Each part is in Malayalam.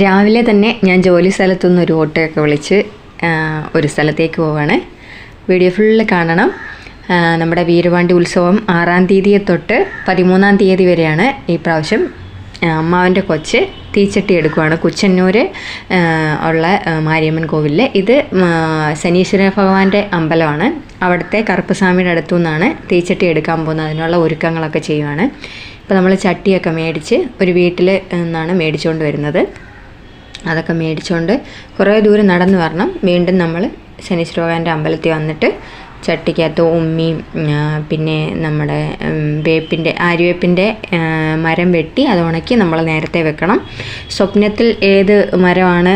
രാവിലെ തന്നെ ഞാൻ ജോലി സ്ഥലത്തുനിന്ന് ഒരു ഓട്ടോയൊക്കെ വിളിച്ച് ഒരു സ്ഥലത്തേക്ക് പോവാണ്. വീഡിയോ ഫുള്ള് കാണണം. നമ്മുടെ വീരപാണ്ടി ഉത്സവം 6-ാം തീയതിയെ തൊട്ട് 13-ാം തീയതി വരെയാണ്. ഈ പ്രാവശ്യം അമ്മാവൻ്റെ കൊച്ച് തീച്ചട്ടി എടുക്കുവാണ്. കുച്ചന്നൂർ ഉള്ള മാരിയമ്മൻ കോവിലിൽ. ഇത് ശനീശ്വര ഭഗവാന്റെ അമ്പലമാണ്. അവിടുത്തെ കറുപ്പസ്വാമിയുടെ അടുത്തു നിന്നാണ് തീച്ചട്ടി എടുക്കാൻ പോകുന്നത്. അതിനുള്ള ഒരുക്കങ്ങളൊക്കെ ചെയ്യുവാണ്. ഇപ്പോൾ നമ്മൾ ചട്ടിയൊക്കെ മേടിച്ച് ഒരു വീട്ടിൽ നിന്നാണ് മേടിച്ചുകൊണ്ട് വരുന്നത്. അതൊക്കെ മേടിച്ചുകൊണ്ട് കുറേ ദൂരം നടന്നു വരണം. വീണ്ടും നമ്മൾ ശനീശ്വര ഭഗവാന്റെ അമ്പലത്തിൽ വന്നിട്ട് ചട്ടിക്കകത്ത് ഉമ്മിയും പിന്നെ നമ്മുടെ ആര്യവേപ്പിൻ്റെ മരം വെട്ടി അത് ഉണക്കി നമ്മൾ നേരത്തെ വെക്കണം. സ്വപ്നത്തിൽ ഏത് മരമാണ്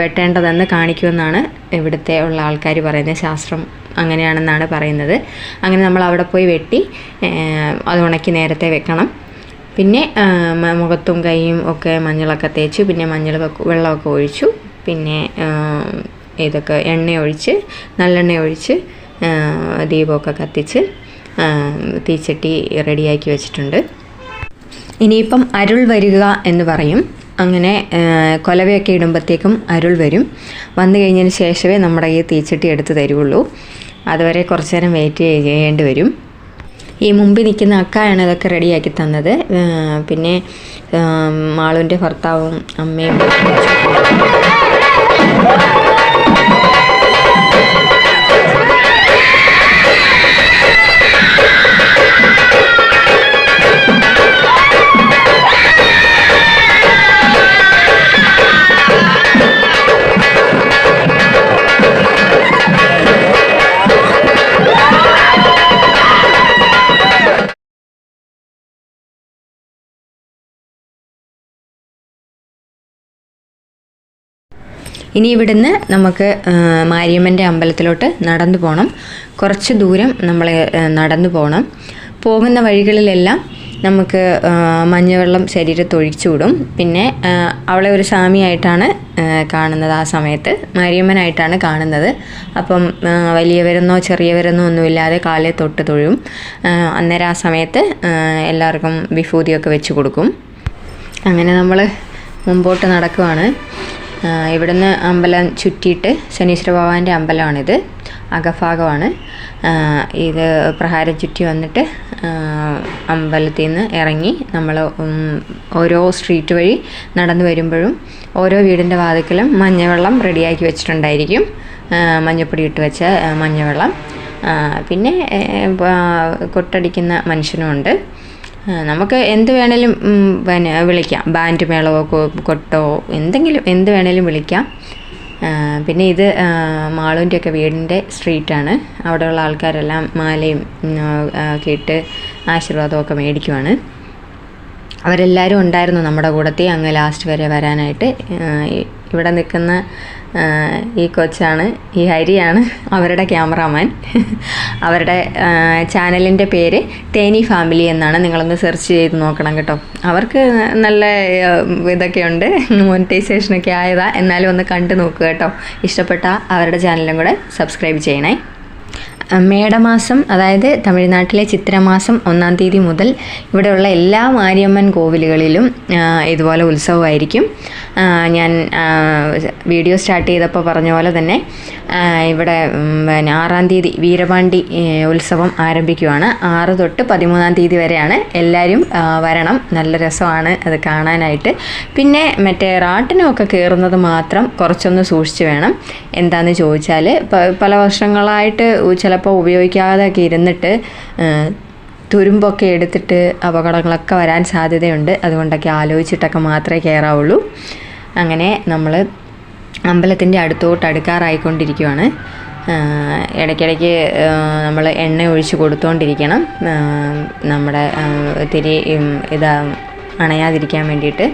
വെട്ടേണ്ടതെന്ന് കാണിക്കുമെന്നാണ് ഇവിടുത്തെ ഉള്ള ആൾക്കാർ പറയുന്നത്. ശാസ്ത്രം അങ്ങനെയാണെന്നാണ് പറയുന്നത്. അങ്ങനെ നമ്മൾ അവിടെ പോയി വെട്ടി അത് ഉണക്കി നേരത്തെ വെക്കണം. പിന്നെ മുഖത്തും കൈയും ഒക്കെ മഞ്ഞളൊക്കെ തേച്ച് പിന്നെ വെള്ളമൊക്കെ ഒഴിച്ചു. പിന്നെ ഇതൊക്കെ എണ്ണ ഒഴിച്ച് നല്ലെണ്ണ ഒഴിച്ച് ദീപമൊക്കെ കത്തിച്ച് തീച്ചട്ടി റെഡിയാക്കി വെച്ചിട്ടുണ്ട്. ഇനിയിപ്പം അരുൾ വരിക എന്ന് പറയും. അങ്ങനെ കൊലവയൊക്കെ ഇടുമ്പോഴത്തേക്കും അരുൾ വരും. വന്നു കഴിഞ്ഞതിന് ശേഷമേ നമ്മുടെ ഈ തീച്ചട്ടി എടുത്ത് തരുള്ളൂ. അതുവരെ കുറച്ച് നേരം വെയിറ്റ് ചെയ്യേണ്ടി വരും. ഈ മുമ്പിൽ നിൽക്കുന്ന അക്കായാണ് ഇതൊക്കെ റെഡിയാക്കി തന്നത്. പിന്നെ മാളുവിൻ്റെ ഭർത്താവും അമ്മയും ഇനി ഇവിടുന്ന് നമുക്ക് മാരിയമ്മൻ്റെ അമ്പലത്തിലോട്ട് നടന്നു പോകണം. കുറച്ച് ദൂരം നമ്മൾ നടന്നു പോകണം. പോകുന്ന വഴികളിലെല്ലാം നമുക്ക് മഞ്ഞവെള്ളം ശരീരത്തൊഴിച്ചു വിടും. പിന്നെ അവളെ ഒരു സ്വാമിയായിട്ടാണ് കാണുന്നത്. ആ സമയത്ത് മാരിയമ്മനായിട്ടാണ് കാണുന്നത്. അപ്പം വലിയവരെന്നോ ചെറിയവരെന്നോ ഒന്നുമില്ലാതെ കാലിൽ തൊട്ട് തൊഴും. അന്നേരം ആ സമയത്ത് എല്ലാവർക്കും വിഭൂതിയൊക്കെ വെച്ച് കൊടുക്കും. അങ്ങനെ നമ്മൾ മുമ്പോട്ട് നടക്കുവാണ്. ഇവിടുന്ന് അമ്പലം ചുറ്റിയിട്ട് ശനീശ്വര ഭഗവാന്റെ അമ്പലമാണിത്. അകഭാഗമാണ് ഇത്. പ്രഹാരം ചുറ്റി വന്നിട്ട് അമ്പലത്തിൽ നിന്ന് ഇറങ്ങി നമ്മൾ ഓരോ സ്ട്രീറ്റ് വഴി നടന്നു വരുമ്പോഴും ഓരോ വീടിൻ്റെ വാതിക്കലും മഞ്ഞവെള്ളം റെഡിയാക്കി വെച്ചിട്ടുണ്ടായിരിക്കും. മഞ്ഞപ്പൊടി ഇട്ട് വെച്ച മഞ്ഞവെള്ളം. പിന്നെ കൊട്ടടിക്കുന്ന മനുഷ്യനുമുണ്ട്. നമുക്ക് എന്ത് വേണേലും പിന്നെ വിളിക്കാം. ബാൻഡ് മേളമോ കൊട്ടോ എന്ത് വേണേലും വിളിക്കാം. പിന്നെ ഇത് മാളുവിൻ്റെയൊക്കെ വീടിൻ്റെ സ്ട്രീറ്റാണ്. അവിടെയുള്ള ആൾക്കാരെല്ലാം മാലയും ഒക്കെ ഇട്ട് ആശീർവാദമൊക്കെ മേടിക്കുവാണ്. അവരെല്ലാവരും ഉണ്ടായിരുന്നു നമ്മുടെ കൂടത്തിൽ അങ്ങ് ലാസ്റ്റ് വരെ വരാനായിട്ട്. ഇവിടെ നിൽക്കുന്ന ഈ കൊച്ചാണ്, ഈ ഹരിയാണ് അവരുടെ ക്യാമറാമാൻ. അവരുടെ ചാനലിൻ്റെ പേര് തേനി ഫാമിലി എന്നാണ്. നിങ്ങളൊന്ന് സെർച്ച് ചെയ്ത് നോക്കണം കേട്ടോ. അവർക്ക് നല്ല ഇതൊക്കെയുണ്ട്, മോണിറ്റൈസേഷനൊക്കെ ആയതാ. എന്നാലും ഒന്ന് കണ്ടു നോക്കുക കേട്ടോ. ഇഷ്ടപ്പെട്ട അവരുടെ ചാനലും കൂടെ സബ്സ്ക്രൈബ് ചെയ്യണേ. മേടമാസം, അതായത് തമിഴ്നാട്ടിലെ ചിത്രമാസം 1-ാം തീയതി മുതൽ ഇവിടെയുള്ള എല്ലാ മാരിയമ്മൻ കോവിലുകളിലും ഇതുപോലെ ഉത്സവമായിരിക്കും. ഞാൻ വീഡിയോ സ്റ്റാർട്ട് ചെയ്തപ്പോൾ പറഞ്ഞ പോലെ തന്നെ ഇവിടെ 6-ാം തീയതി വീരപാണ്ടി ഉത്സവം ആരംഭിക്കുവാണ്. 6 തൊട്ട് 13-ാം തീയതി വരെയാണ്. എല്ലാവരും വരണം. നല്ല രസമാണ് അത് കാണാനായിട്ട്. പിന്നെ മറ്റേ റാട്ടിനൊക്കെ കയറുന്നത് മാത്രം കുറച്ചൊന്ന് സൂക്ഷിച്ച് വേണം. എന്താണെന്ന് ചോദിച്ചാൽ പല വർഷങ്ങളായിട്ട് ചിലപ്പോൾ ഉപയോഗിക്കാതെയൊക്കെ ഇരുന്നിട്ട് തുരുമ്പൊക്കെ എടുത്തിട്ട് അപകടങ്ങളൊക്കെ വരാൻ സാധ്യതയുണ്ട്. അതുകൊണ്ടൊക്കെ ആലോചിച്ചിട്ടൊക്കെ മാത്രമേ കയറാവുള്ളൂ. അങ്ങനെ നമ്മൾ അമ്പലത്തിൻ്റെ അടുക്കാറായിക്കൊണ്ടിരിക്കുകയാണ്. ഇടയ്ക്കിടയ്ക്ക് നമ്മൾ എണ്ണ ഒഴിച്ച് കൊടുത്തുകൊണ്ടിരിക്കണം. നമ്മുടെ തിരി അണയാതിരിക്കാൻ വേണ്ടിയിട്ട്.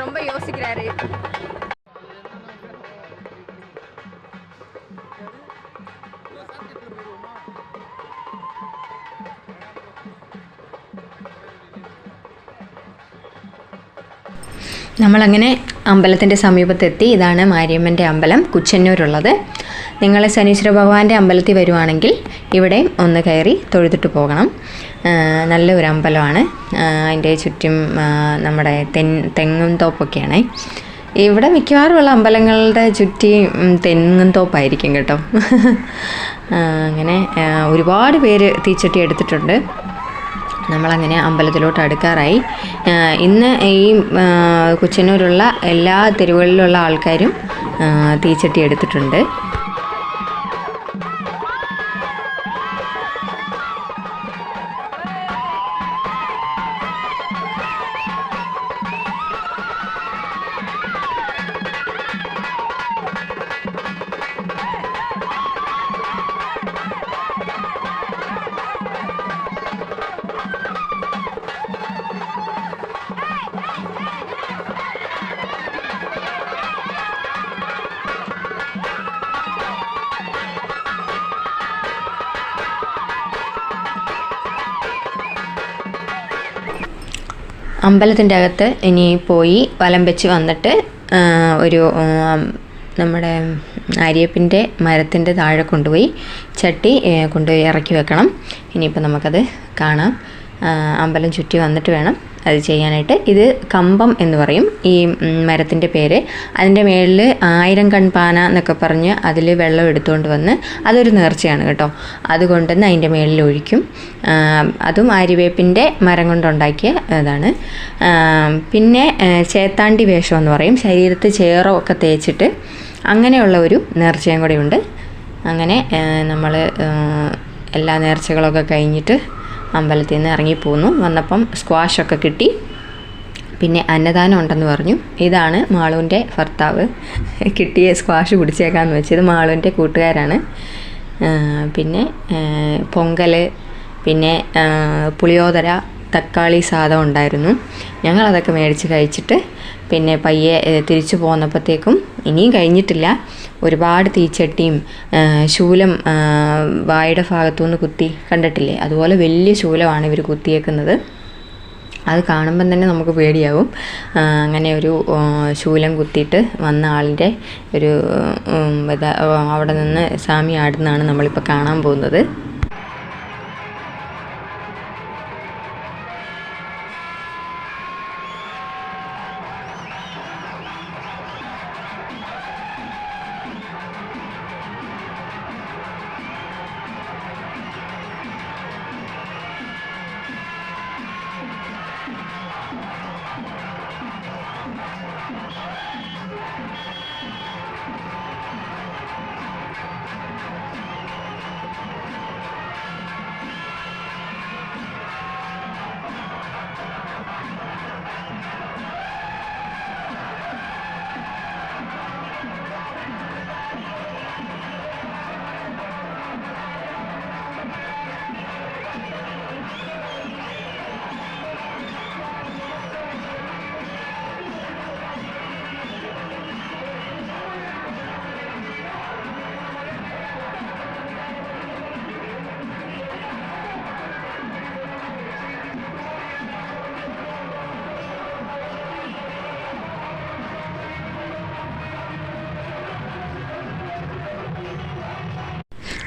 ரொம்ப யோசிக்கிறாரு. നമ്മളങ്ങനെ അമ്പലത്തിൻ്റെ സമീപത്തെത്തി. ഇതാണ് മാരിയമ്മൻ്റെ അമ്പലം കുച്ചന്നൂരുള്ളത്. നിങ്ങൾ ശനീശ്വര ഭഗവാന്റെ അമ്പലത്തിൽ വരുവാണെങ്കിൽ ഇവിടെ ഒന്ന് കയറി തൊഴുതിട്ട് പോകണം. നല്ലൊരു അമ്പലമാണ്. അതിൻ്റെ ചുറ്റും നമ്മുടെ തെങ്ങും തോപ്പൊക്കെയാണ്. ഇവിടെ മിക്കവാറുമുള്ള അമ്പലങ്ങളുടെ ചുറ്റി തെങ്ങും തോപ്പായിരിക്കും കേട്ടോ. അങ്ങനെ ഒരുപാട് പേര് തീച്ചട്ടി എടുത്തിട്ടുണ്ട്. നമ്മളങ്ങനെ അമ്പലത്തിലോട്ട് അടുക്കാറായി. ഇന്ന് ഈ കുച്ചന്നൂരുള്ള എല്ലാ തെരുവുകളിലുള്ള ആൾക്കാരും തീച്ചട്ടി എടുത്തിട്ടുണ്ട്. അമ്പലത്തിൻ്റെ അകത്ത് ഇനി പോയി വലം വെച്ച് വന്നിട്ട് ഒരു നമ്മുടെ അരിയപ്പിൻ്റെ മരത്തിൻ്റെ താഴെ കൊണ്ടുപോയി ചട്ടി കൊണ്ടുപോയി ഇറക്കി വെക്കണം. ഇനിയിപ്പോൾ നമുക്കത് കാണാം. അമ്പലം ചുറ്റി വന്നിട്ട് വേണം അത് ചെയ്യാനായിട്ട്. ഇത് കമ്പം എന്ന് പറയും ഈ മരത്തിൻ്റെ പേര്. അതിൻ്റെ മേളിൽ 1000 കൺപാന എന്നൊക്കെ പറഞ്ഞ് അതിൽ വെള്ളം എടുത്തുകൊണ്ട് വന്ന് അതൊരു നേർച്ചയാണ് കേട്ടോ. അതുകൊണ്ടുവന്ന് അതിൻ്റെ മേളിൽ ഒഴിക്കും. അതും ആര്യവേപ്പിൻ്റെ മരം കൊണ്ടുണ്ടാക്കിയ ഇതാണ്. പിന്നെ ചേത്താണ്ടി വേഷം എന്ന് പറയും. ശരീരത്ത് ചേറോ ഒക്കെ തേച്ചിട്ട് അങ്ങനെയുള്ള ഒരു നേർച്ചയും കൂടെ ഉണ്ട്. അങ്ങനെ നമ്മൾ എല്ലാ നേർച്ചകളൊക്കെ കഴിഞ്ഞിട്ട് അമ്പലത്തിൽ നിന്ന് ഇറങ്ങിപ്പോന്നു. വന്നപ്പം സ്ക്വാഷൊക്കെ കിട്ടി. പിന്നെ അന്നദാനം ഉണ്ടെന്ന് പറഞ്ഞു. ഇതാണ് മാളുവിൻ്റെ ഭർത്താവ്. കിട്ടിയ സ്ക്വാഷ് കുടിച്ചേക്കാമെന്ന് വെച്ചത് മാളുവിൻ്റെ കൂട്ടുകാരാണ്. പിന്നെ പൊങ്കൽ, പിന്നെ പുളിയോദര, തക്കാളി സാദം ഉണ്ടായിരുന്നു. ഞങ്ങളതൊക്കെ മേടിച്ച് കഴിച്ചിട്ട് പിന്നെ പയ്യെ തിരിച്ചു പോന്നപ്പോഴത്തേക്കും ഇനിയും കഴിഞ്ഞിട്ടില്ല. ഒരുപാട് തീച്ചട്ടിയും ശൂലം വായുടെ ഭാഗത്തുനിന്ന് കുത്തി കണ്ടിട്ടില്ലേ, അതുപോലെ വലിയ ശൂലമാണ് ഇവർ കുത്തിയേക്കുന്നത്. അത് കാണുമ്പം തന്നെ നമുക്ക് പേടിയാവും. അങ്ങനെ ഒരു ശൂലം കുത്തിയിട്ട് വന്ന ആളിൻ്റെ ഒരു അവിടെ നിന്ന് സ്വാമി ആടുന്നതാണ് നമ്മളിപ്പോൾ കാണാൻ പോകുന്നത്.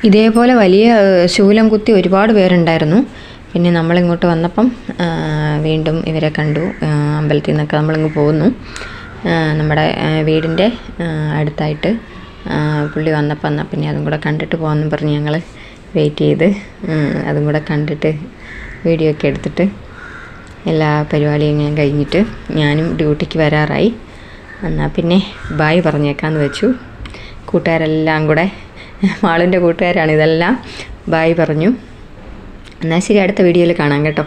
ഇതേപോലെ വലിയ ശൂലം കുത്തി ഒരുപാട് പേരുണ്ടായിരുന്നു. പിന്നെ നമ്മളിങ്ങോട്ട് വന്നപ്പം വീണ്ടും ഇവരെ കണ്ടു. അമ്പലത്തിൽ നിന്നൊക്കെ നമ്മളിങ്ങ് പോകുന്നു. നമ്മുടെ വീടിൻ്റെ അടുത്തായിട്ട് പുള്ളി വന്നപ്പോൾ എന്നാൽ പിന്നെ അതും കൂടെ കണ്ടിട്ട് പോകാമെന്നും പറഞ്ഞ് ഞങ്ങൾ വെയിറ്റ് ചെയ്ത് അതും കൂടെ കണ്ടിട്ട് വീഡിയോ ഒക്കെ എടുത്തിട്ട് എല്ലാ പരിപാടിയും ഞാൻ കഴിഞ്ഞിട്ട് ഞാനും ഡ്യൂട്ടിക്ക് വരാറായി. എന്നാൽ പിന്നെ ബായ് പറഞ്ഞേക്കാമെന്ന് വെച്ചു. കൂട്ടുകാരെല്ലാം കൂടെ, മാളിൻ്റെ കൂട്ടുകാരാണ് ഇതെല്ലാം, ബായ് പറഞ്ഞു. എന്നാൽ ശരി, അടുത്ത വീഡിയോയിൽ കാണാം കേട്ടോ.